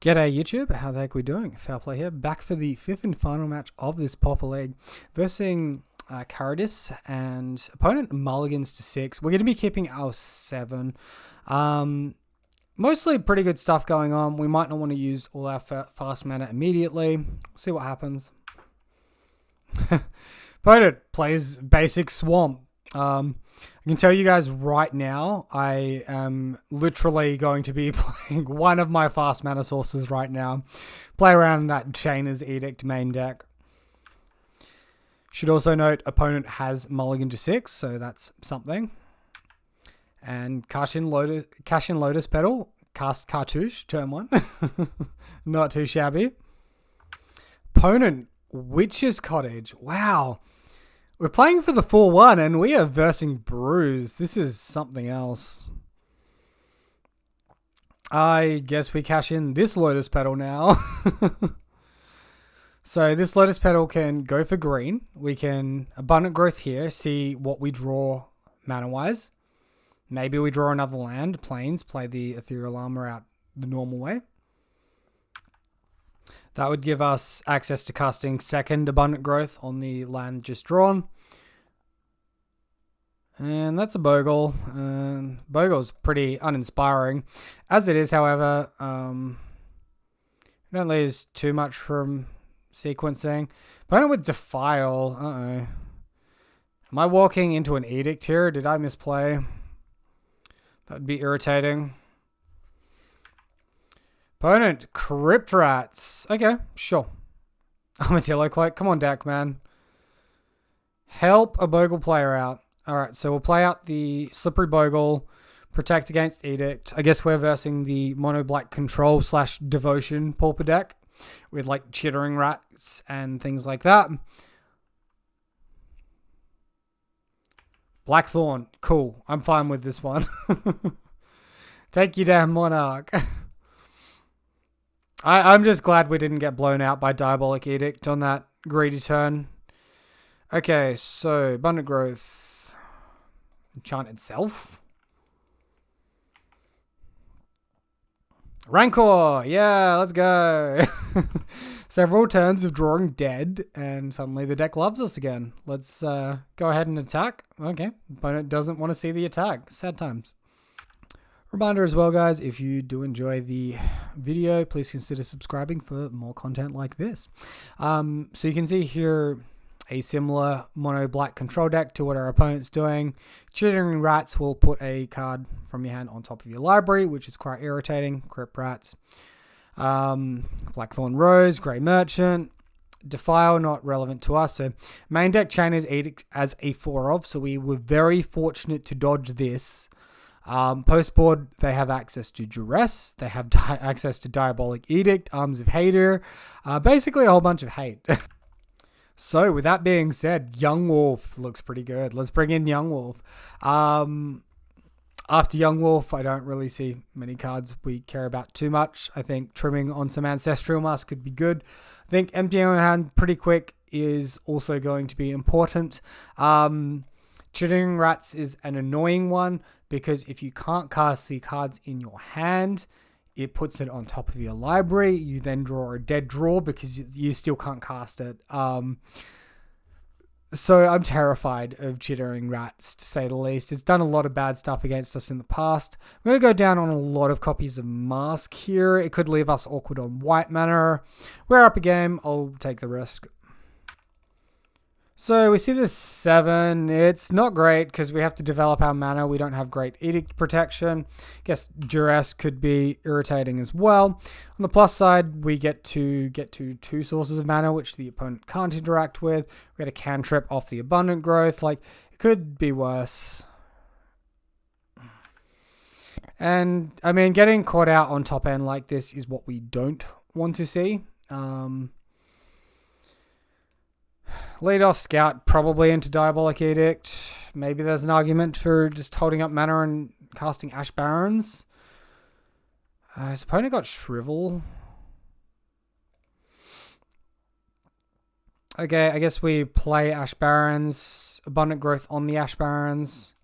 G'day YouTube, how the heck are we doing? Foul play here, back for the fifth and final match of this Pauper League versus Caradis, and opponent mulligans to 6. We're going to be keeping our 7. Mostly pretty good stuff going on. We might not want to use all our fast mana immediately. See what happens. Opponent plays basic Swamp. I can tell you guys right now, I am literally going to be playing one of my fast mana sources right now. Play around in that Chainer's Edict main deck. Should also note, opponent has mulligan to 6, so that's something. And Cash in Lotus Petal, cast Cartouche, turn 1. Not too shabby. Opponent, Witch's Cottage. Wow. We're playing for the 4-1 and we are versing Bruise. This is something else. I guess we cash in this Lotus Petal now. So this Lotus Petal can go for green. We can Abundant Growth here, see what we draw mana-wise. Maybe we draw another land, Plains, play the Ethereal Armor out the normal way. That would give us access to casting second Abundant Growth on the land just drawn. And that's a Bogle. Bogle's pretty uninspiring. As it is, however, don't lose too much from sequencing. Opponent with Defile. Uh-oh. Am I walking into an Edict here? Did I misplay? That would be irritating. Opponent, Crypt Rats. Okay, sure. Armadillo Cloak. Come on, deck, man. Help a Bogle player out. Alright, so we'll play out the Slippery Bogle, protect against Edict. I guess we're versing the Mono Black Control / Devotion Pauper deck with like Chittering Rats and things like that. Blackthorn. Cool. I'm fine with this one. Take your damn Monarch. I'm just glad we didn't get blown out by Diabolic Edict on that greedy turn. Okay, so Abundant Growth. Enchant itself. Rancor! Yeah, let's go! Several turns of drawing dead, and suddenly the deck loves us again. Let's go ahead and attack. Okay, opponent doesn't want to see the attack. Sad times. Reminder as well, guys, if you do enjoy the video, please consider subscribing for more content like this. So you can see here a similar mono black control deck to what our opponent's doing. Chittering Rats will put a card from your hand on top of your library, which is quite irritating. Crypt Rats. Blackthorn Rose, Grey Merchant. Defile, not relevant to us. So main deck Chainer's Edict as a 4-of, so we were very fortunate to dodge this. Post board, they have access to Duress, they have access to Diabolic Edict, Arms of Hater, basically a whole bunch of hate. So with that being said, Young Wolf looks pretty good. Let's bring in Young Wolf. After Young Wolf, I don't really see many cards we care about too much. I think trimming on some Ancestral Mask could be good. I think emptying our hand pretty quick is also going to be important. Chittering Rats is an annoying one because if you can't cast the cards in your hand, it puts it on top of your library. You then draw a dead draw because you still can't cast it. So I'm terrified of Chittering Rats, to say the least. It's done a lot of bad stuff against us in the past. I'm going to go down on a lot of copies of Mask here. It could leave us awkward on white mana. We're up a game. I'll take the risk. So we see this 7. It's not great because we have to develop our mana. We don't have great Edict protection. I guess Duress could be irritating as well. On the plus side, we get to 2 sources of mana, which the opponent can't interact with. We get a cantrip off the Abundant Growth. Like, it could be worse. And, I mean, getting caught out on top end like this is what we don't want to see. Lead off Scout, probably into Diabolic Edict. Maybe there's an argument for just holding up mana and casting Ash Barrens. His opponent got Shrivel. Okay, I guess we play Ash Barrens. Abundant Growth on the Ash Barrens.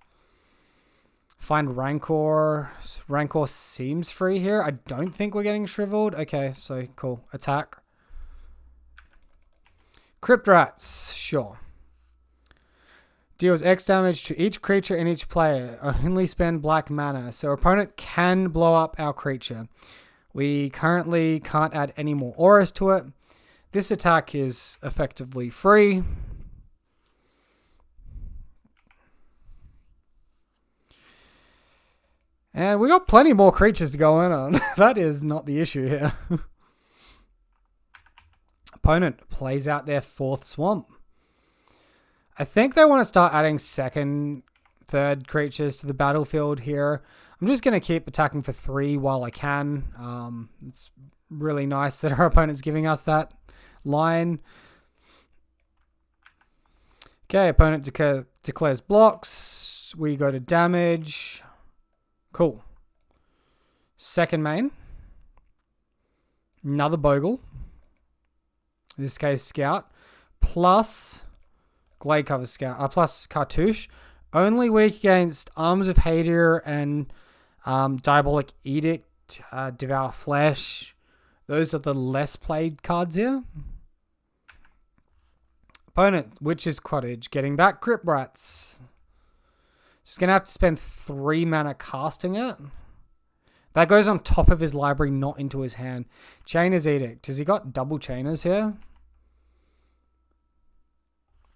Find Rancor. Rancor seems free here. I don't think we're getting shriveled. Okay, so cool. Attack. Crypt Rats. Sure. Deals X damage to each creature and each player. Only spend black mana. So our opponent can blow up our creature. We currently can't add any more auras to it. This attack is effectively free. And we got plenty more creatures to go in on. That is not the issue here. Opponent plays out their 4th swamp. I think they want to start adding 2nd, 3rd creatures to the battlefield here. I'm just going to keep attacking for 3 while I can. It's really nice that our opponent's giving us that line. Okay, opponent declares blocks. We go to damage. Cool. 2nd main. Another Bogle. In this case, Scout. Plus Glade Cover Scout. Plus Cartouche. Only weak against Arms of Hadir and Diabolic Edict. Devour Flesh. Those are the less played cards here. Opponent, Witch's Cottage. Getting back Crypt Rats. Just going to have to spend 3 mana casting it. That goes on top of his library, not into his hand. Chainer's Edict. Has he got double Chainers here?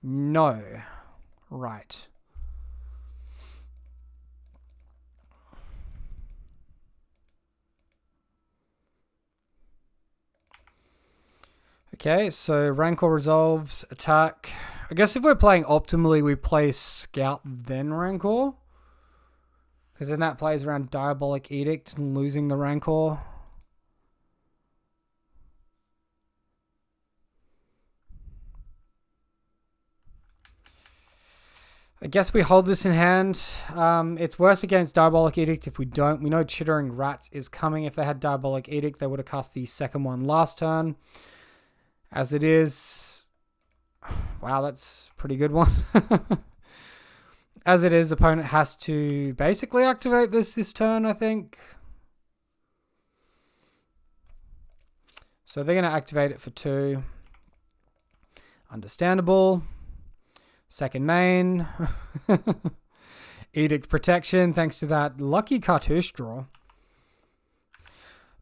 No. Right. Okay, so Rancor resolves, attack. I guess if we're playing optimally, we play Scout, then Rancor. Because then that plays around Diabolic Edict and losing the Rancor. I guess we hold this in hand. It's worse against Diabolic Edict if we don't. We know Chittering Rats is coming. If they had Diabolic Edict, they would have cast the 2nd one last turn. As it is... Wow, that's a pretty good one. As it is, opponent has to basically activate this turn, I think. So they're going to activate it for 2. Understandable. 2nd main. Edict Protection, thanks to that lucky Cartouche draw.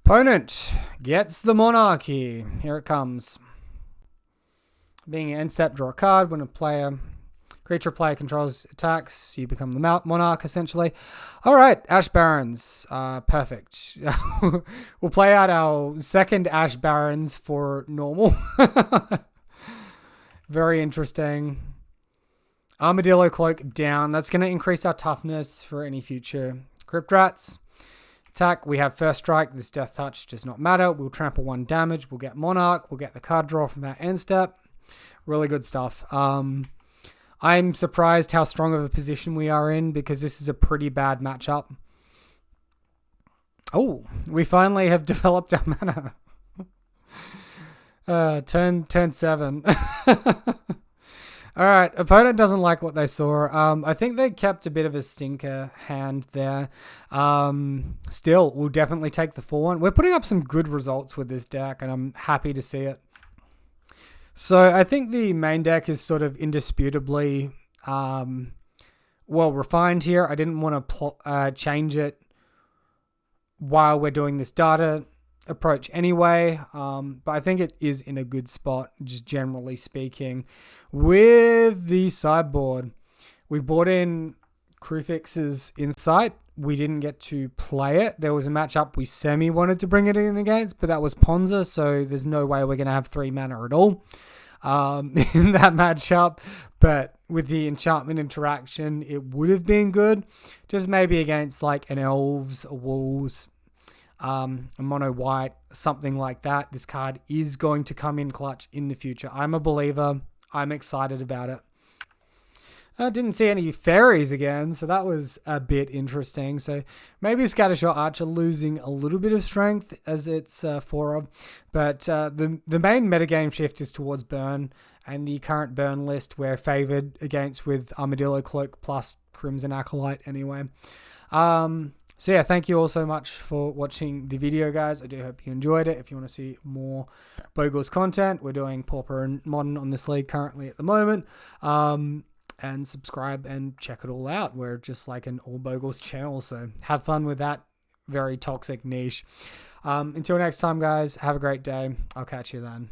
Opponent gets the Monarchy. Here it comes. Being an end step, draw a card. When a creature player controls attacks, you become the Monarch, essentially. All right, Ash Barrens. Perfect. We'll play out our 2nd Ash Barrens for normal. Very interesting. Armadillo Cloak down. That's going to increase our toughness for any future Crypt Rats. Attack, we have First Strike. This Death Touch does not matter. We'll trample 1 damage. We'll get Monarch. We'll get the card draw from that end step. Really good stuff. I'm surprised how strong of a position we are in because this is a pretty bad matchup. Oh, we finally have developed our mana. Turn 7. All right, opponent doesn't like what they saw. I think they kept a bit of a stinker hand there. Still, we'll definitely take the 4-1. We're putting up some good results with this deck, and I'm happy to see it. So I think the main deck is sort of indisputably well refined here. I didn't want to change it while we're doing this data approach anyway, but I think it is in a good spot, just generally speaking. With the sideboard, we brought in Krufix's Insight. We didn't get to play it. There was a matchup we wanted to bring it in against, but that was Ponza, so there's no way we're going to have 3 mana at all in that matchup. But with the enchantment interaction, it would have been good. Just maybe against like an Elves, a Wolves, a mono white, something like that. This card is going to come in clutch in the future. I'm a believer. I'm excited about it. I didn't see any fairies again, so that was a bit interesting. So maybe Scattershot Archer losing a little bit of strength as its 4-up. But the main metagame shift is towards burn, and the current burn list we're favoured against with Armadillo Cloak plus Crimson Acolyte anyway. So yeah, thank you all so much for watching the video, guys. I do hope you enjoyed it. If you want to see more Bogles content, we're doing Pauper and Modern on this league currently at the moment. And subscribe and check it all out. We're just like an all Bogles channel, so have fun with that very toxic niche. Until next time, guys, have a great day. I'll catch you then.